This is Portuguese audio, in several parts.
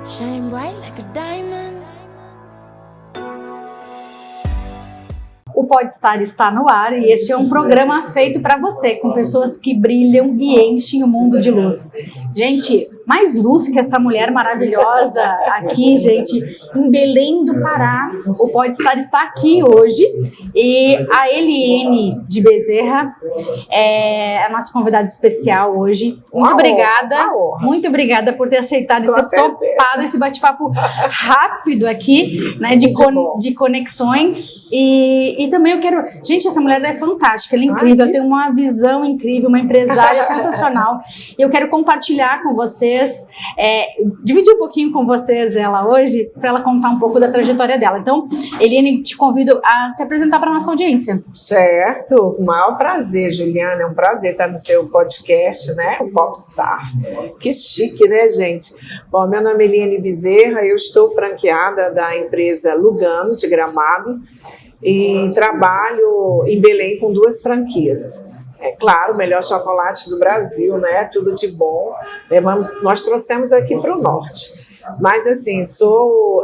Shine bright like a diamond. O Podstar está no ar e este é um programa feito para você, com pessoas que brilham e enchem o mundo de luz. Gente, mais luz que essa mulher maravilhosa aqui, gente, em Belém do Pará. O Podstar está aqui hoje e a Eliene de Bezerra é a nossa convidada especial hoje. Muito obrigada por ter aceitado e ter topado esse bate-papo rápido aqui, né, de conexões e também eu quero... Gente, essa mulher é fantástica, ela é incrível, ela tem uma visão incrível, uma empresária sensacional. Eu quero compartilhar com vocês, dividir um pouquinho com vocês ela hoje, para ela contar um pouco da trajetória dela. Então, Eliane, te convido a se apresentar para a nossa audiência. Certo, o maior prazer, Juliana, é um prazer estar no seu podcast, né, o Podstar. Que chique, né, gente? Bom, meu nome é Eliane Bezerra, eu estou franqueada da empresa Lugano, de Gramado, e trabalho em Belém com 2 franquias. É claro, o melhor chocolate do Brasil, né? Tudo de bom. Nós trouxemos aqui para o norte. Mas, assim, sou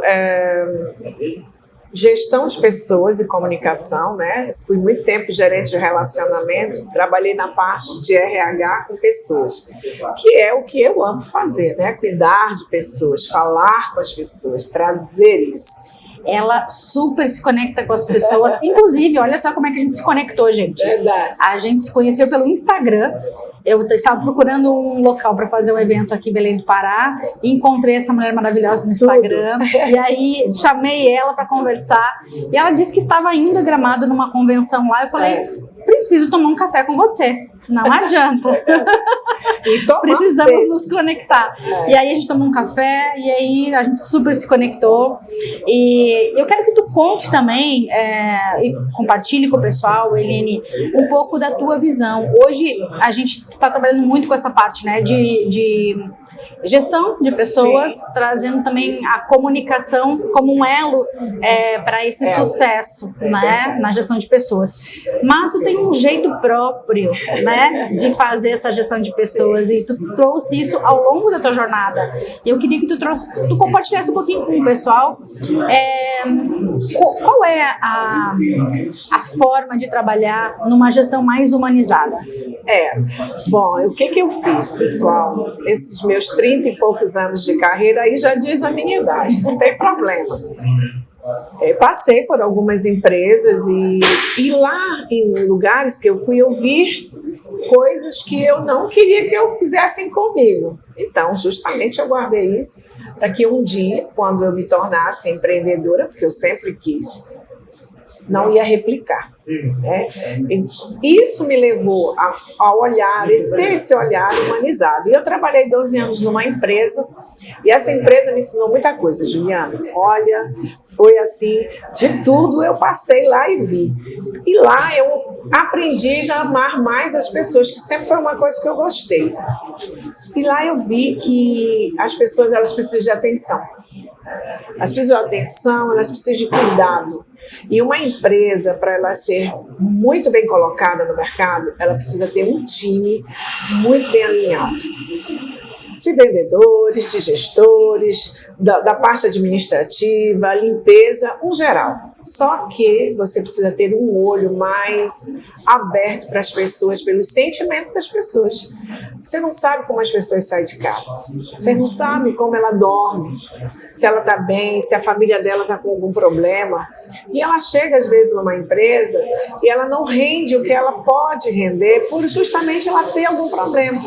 gestão de pessoas e comunicação, né? Fui muito tempo gerente de relacionamento, trabalhei na parte de RH com pessoas, que é o que eu amo fazer, né? Cuidar de pessoas, falar com as pessoas, trazer isso. Ela super se conecta com as pessoas. Inclusive, olha só como é que a gente se conectou, gente. Verdade. A gente se conheceu pelo Instagram. Eu estava procurando um local para fazer um evento aqui em Belém do Pará e encontrei essa mulher maravilhosa no Instagram. E aí chamei ela para conversar. E ela disse que estava indo a Gramado numa convenção lá. Eu falei, preciso tomar um café com você. Não adianta. Precisamos nos conectar. E aí a gente tomou um café e aí a gente super se conectou. E eu quero que tu conte também e compartilhe com o pessoal, Eliane, um pouco da tua visão. Hoje a gente está trabalhando muito com essa parte, né, de gestão de pessoas, sim, trazendo também a comunicação como um elo para esse sucesso, né, na gestão de pessoas. Mas tu tem um jeito próprio, né, de fazer essa gestão de pessoas e tu trouxe isso ao longo da tua jornada. Eu queria que tu compartilhasse um pouquinho com o pessoal qual é a forma de trabalhar numa gestão mais humanizada. Bom, o que eu fiz, pessoal? Esses meus 30 e poucos anos de carreira aí já diz a minha idade, não tem problema. Passei por algumas empresas e lá em lugares que eu fui ouvir coisas que eu não queria que eu fizessem comigo. Então, justamente eu guardei isso para que um dia, quando eu me tornasse empreendedora, porque eu sempre quis, não ia replicar. Isso me levou a olhar, ter esse olhar humanizado. E eu trabalhei 12 anos numa empresa e essa empresa me ensinou muita coisa, Juliana. Olha, foi assim, de tudo eu passei lá e vi. E lá eu aprendi a amar mais as pessoas, que sempre foi uma coisa que eu gostei. E lá eu vi que as pessoas, elas precisam de atenção. Elas precisam de atenção, elas precisam de cuidado. E uma empresa, para ela ser muito bem colocada no mercado, ela precisa ter um time muito bem alinhado. De vendedores, de gestores, da parte administrativa, limpeza, um geral. Só que você precisa ter um olho mais aberto para as pessoas, pelos sentimentos das pessoas. Você não sabe como as pessoas saem de casa. Você não sabe como ela dorme, se ela está bem, se a família dela está com algum problema. E ela chega, às vezes, numa empresa e ela não rende o que ela pode render por justamente ela ter algum problema.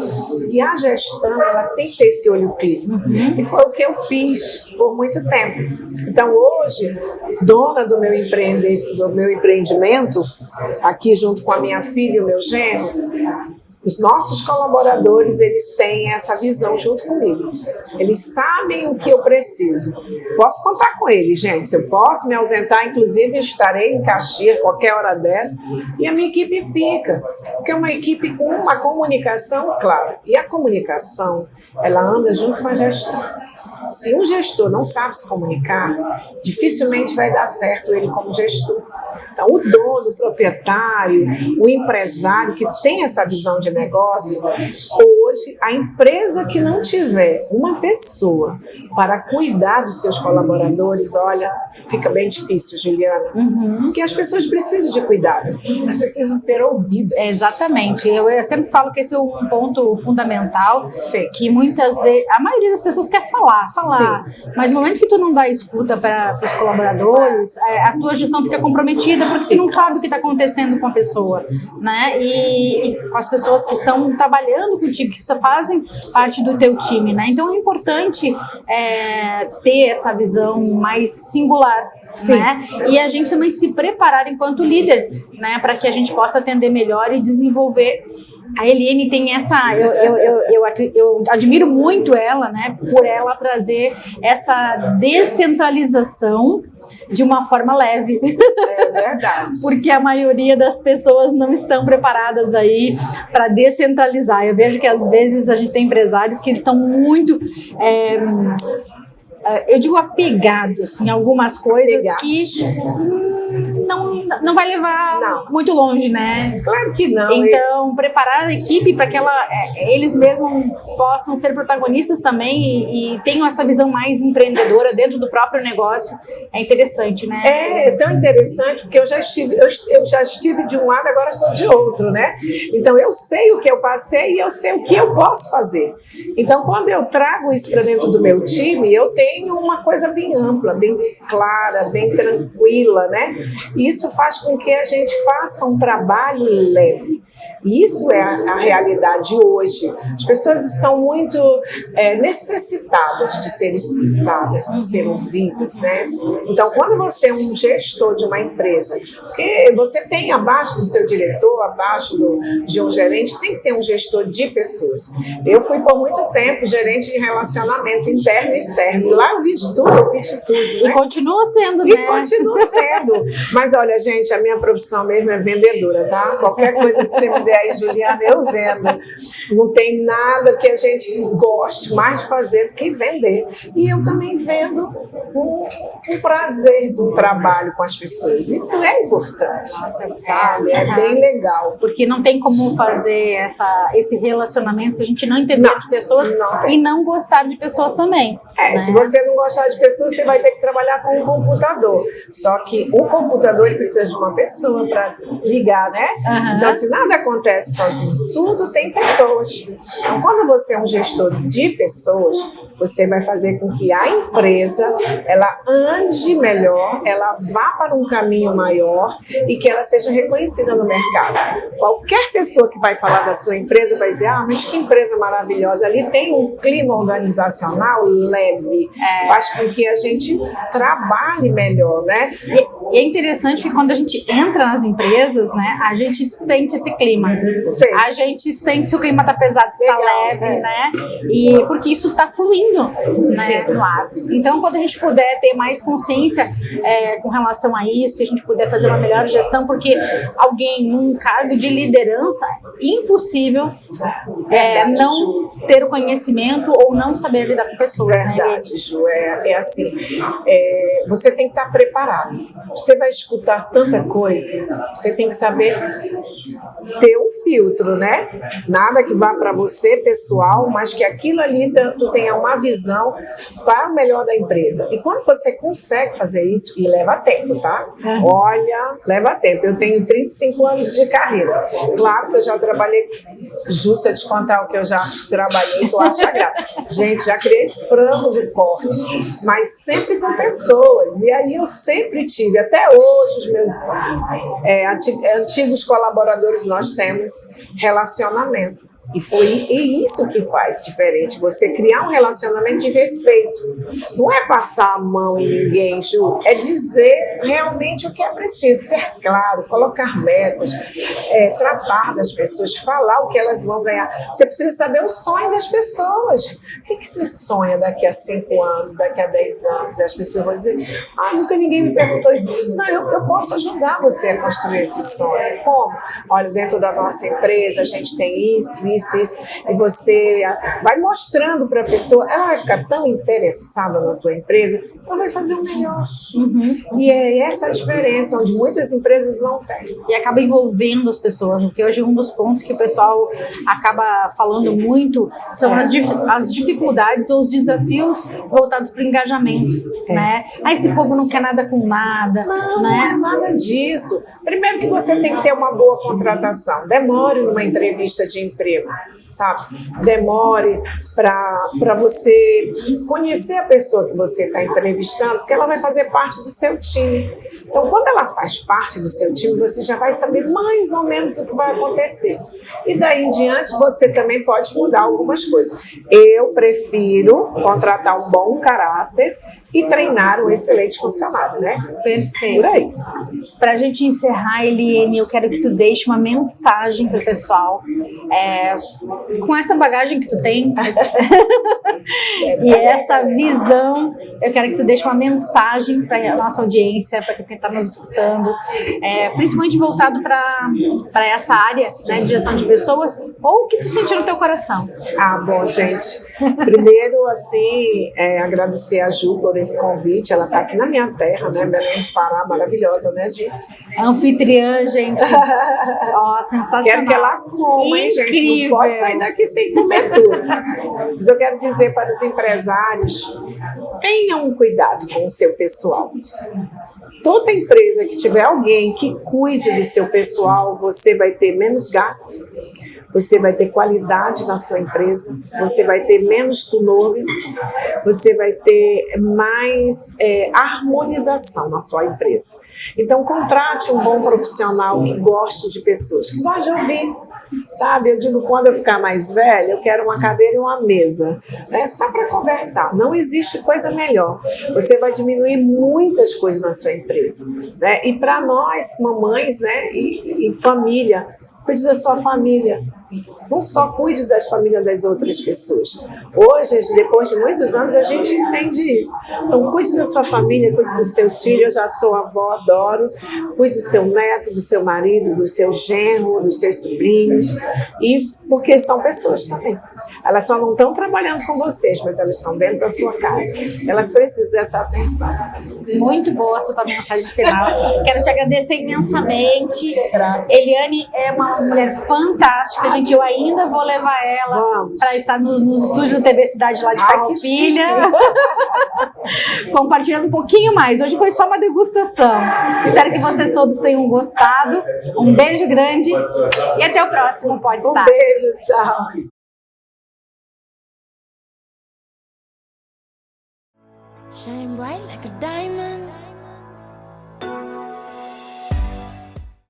E a gestão, ela tem que ter esse olho clínico. E foi o que eu fiz por muito tempo. Então, hoje, dona do meu empreendimento, aqui junto com a minha filha e o meu genro, os nossos colaboradores, eles têm essa visão junto comigo. Eles sabem o que eu preciso. Posso contar com eles, gente. Se eu posso me ausentar, inclusive estarei em Caxias qualquer hora dessa, e a minha equipe fica. Porque é uma equipe com uma comunicação clara. E a comunicação, ela anda junto com a gestão. Se um gestor não sabe se comunicar, dificilmente vai dar certo ele como gestor. Então, o dono, o proprietário, o empresário que tem essa visão de negócio, hoje, a empresa que não tiver uma pessoa para cuidar dos seus colaboradores, olha, fica bem difícil, Juliana. Porque as pessoas precisam de cuidado, elas precisam ser ouvidas. Exatamente. Eu sempre falo que esse é um ponto fundamental, Sim. que muitas vezes, a maioria das pessoas quer falar, mas no momento que tu não dá escuta para os colaboradores, a tua gestão fica comprometida porque tu não sabe o que está acontecendo com a pessoa, né? E com as pessoas que estão trabalhando contigo, que fazem parte do teu time, né? Então é importante ter essa visão mais singular. Né? E a gente também se preparar enquanto líder, né? Para que a gente possa atender melhor e desenvolver. A Eliane tem essa, eu admiro muito ela, né? Por ela trazer essa descentralização de uma forma leve. É verdade. Porque a maioria das pessoas não estão preparadas aí para descentralizar. Eu vejo que às vezes a gente tem empresários que estão muito eu digo apegados em algumas coisas que não vai levar muito longe, né? Claro que não. Então, preparar a equipe para que eles mesmos possam ser protagonistas também e tenham essa visão mais empreendedora dentro do próprio negócio é interessante, né? É tão interessante porque eu já estive de um lado, agora estou de outro, né? Então, eu sei o que eu passei e eu sei o que eu posso fazer. Então, quando eu trago isso para dentro do meu time, eu tenho uma coisa bem ampla, bem clara, bem tranquila, né? E isso faz com que a gente faça um trabalho leve. Isso é a realidade hoje. As pessoas estão muito necessitadas de ser escutadas, de ser ouvidas, né? Então, quando você é um gestor de uma empresa, porque você tem abaixo do seu diretor, abaixo de um gerente, tem que ter um gestor de pessoas. Eu fui por muito tempo gerente de relacionamento interno e externo. E lá eu vi de tudo, né? E continua sendo, né? E continua sendo. Mas olha, gente, a minha profissão mesmo é vendedora, tá? Qualquer coisa que você me der aí, Juliana, eu vendo. Não tem nada que a gente goste mais de fazer do que vender. E eu também vendo um prazer do trabalho com as pessoas. Isso é importante. Nossa, sabe? É bem legal. Porque não tem como fazer esse relacionamento se a gente não entender de pessoas e não gostar de pessoas também. Né? Se você não gostar de pessoas, você vai ter que trabalhar com um computador. Só que o computador ele precisa de uma pessoa para ligar, né? Então, se nada acontece sozinho, tudo tem pessoas. Então, quando você é um gestor de pessoas, você vai fazer com que a empresa ela ande melhor, ela vá para um caminho maior e que ela seja reconhecida no mercado. Qualquer pessoa que vai falar da sua empresa vai dizer, mas que empresa maravilhosa, ali tem um clima organizacional leve, faz com que a gente trabalhe melhor, né? E é interessante que quando a gente entra nas empresas, né, a gente sente esse clima. A gente sente se o clima tá pesado, se tá leve, né? E porque isso tá fluindo, né, no ar. Então, quando a gente puder ter mais consciência com relação a isso, se a gente puder fazer uma melhor gestão, porque alguém num cargo de liderança, impossível não ter o conhecimento ou não saber lidar com pessoas. Verdade, né? Ju, é assim, você tem que estar preparado. Você vai escutar tanta coisa, você tem que saber ter um filtro, né? Nada que vá para você, pessoal, mas que aquilo ali tu tenha uma visão para o melhor da empresa. E quando você consegue fazer isso, e leva tempo, tá? Olha, leva tempo. Eu tenho 35 anos de carreira. Claro que eu já trabalhei, justo te contar o que eu já trabalhei, tu acha graça. Gente, já criei frango de corte, mas sempre com pessoas. E aí eu sempre tive, até hoje, os meus antigos colaboradores, nós temos relacionamento. E isso que faz diferente, você criar um relacionamento de respeito. Não é passar a mão em ninguém, Ju, é dizer realmente o que é preciso, ser claro, colocar metas, tratar das pessoas, falar o que elas vão ganhar. Você precisa saber o sonho das pessoas. O que você sonha daqui a 5 anos, daqui a 10 anos? E as pessoas vão dizer, nunca ninguém me perguntou isso. Não, eu posso ajudar você a construir esse sonho. Como? Olha, dentro da nossa empresa a gente tem isso. E você vai mostrando para a pessoa, ela vai ficar tão interessada na tua empresa, ela vai fazer o melhor. E é essa a diferença, onde muitas empresas não têm. E acaba envolvendo as pessoas, porque hoje um dos pontos que o pessoal acaba falando muito são as dificuldades ou os desafios voltados para o engajamento, né? Esse povo não quer nada com nada, Não, né? não é nada disso. Primeiro que você tem que ter uma boa contratação. Demore numa entrevista de emprego, sabe? Demore para você conhecer a pessoa que você está entrevistando, porque ela vai fazer parte do seu time. Então, quando ela faz parte do seu time, você já vai saber mais ou menos o que vai acontecer. E daí em diante, você também pode mudar algumas coisas. Eu prefiro contratar um bom caráter e treinar um excelente funcionário, né? Perfeito. Por aí. Para a gente encerrar, Eliane, eu quero que tu deixe uma mensagem para o pessoal. Com essa bagagem que tu tem e essa visão, eu quero que tu deixe uma mensagem para a nossa audiência, para quem está nos escutando, principalmente voltado para essa área, né, de gestão de pessoas, ou o que tu sentiu no teu coração. Bom, gente. Primeiro, assim, agradecer a Ju por esse convite. Ela está aqui na minha terra, né? Belém do Pará, maravilhosa, né, Ju? Anfitriã, gente. Sensacional. Quero que ela coma, hein, gente? Incrível. Não pode sair daqui sem comer tudo. Mas eu quero dizer para os empresários, tenham cuidado com o seu pessoal. Toda empresa que tiver alguém que cuide do seu pessoal, você vai ter menos gasto, você vai ter qualidade na sua empresa, você vai ter menos turnover, você vai ter mais harmonização na sua empresa. Então, contrate um bom profissional que goste de pessoas, que goste de ouvir. Sabe, eu digo, quando eu ficar mais velha, eu quero uma cadeira e uma mesa, né? Só para conversar. Não existe coisa melhor. Você vai diminuir muitas coisas na sua empresa, né? E para nós, mamães, né, e família, cuide da sua família. Não só cuide das famílias das outras pessoas. Hoje, depois de muitos anos, a gente entende isso. Então, cuide da sua família, cuide dos seus filhos. Eu já sou avó, adoro. Cuide do seu neto, do seu marido, do seu genro, dos seus sobrinhos. E porque são pessoas também. Elas só não estão trabalhando com vocês, mas elas estão dentro da sua casa. Elas precisam dessa atenção. Muito boa a sua mensagem final. Quero te agradecer imensamente. Sou grata. Eliane é uma mulher fantástica, gente. Eu ainda vou levar ela para estar nos estúdios da TV Cidade lá de Farroupilha. Compartilhando um pouquinho mais. Hoje foi só uma degustação. Espero que vocês todos tenham gostado. Um beijo grande e até o próximo Pode Estar. Um beijo, tchau. Shine bright like a diamond.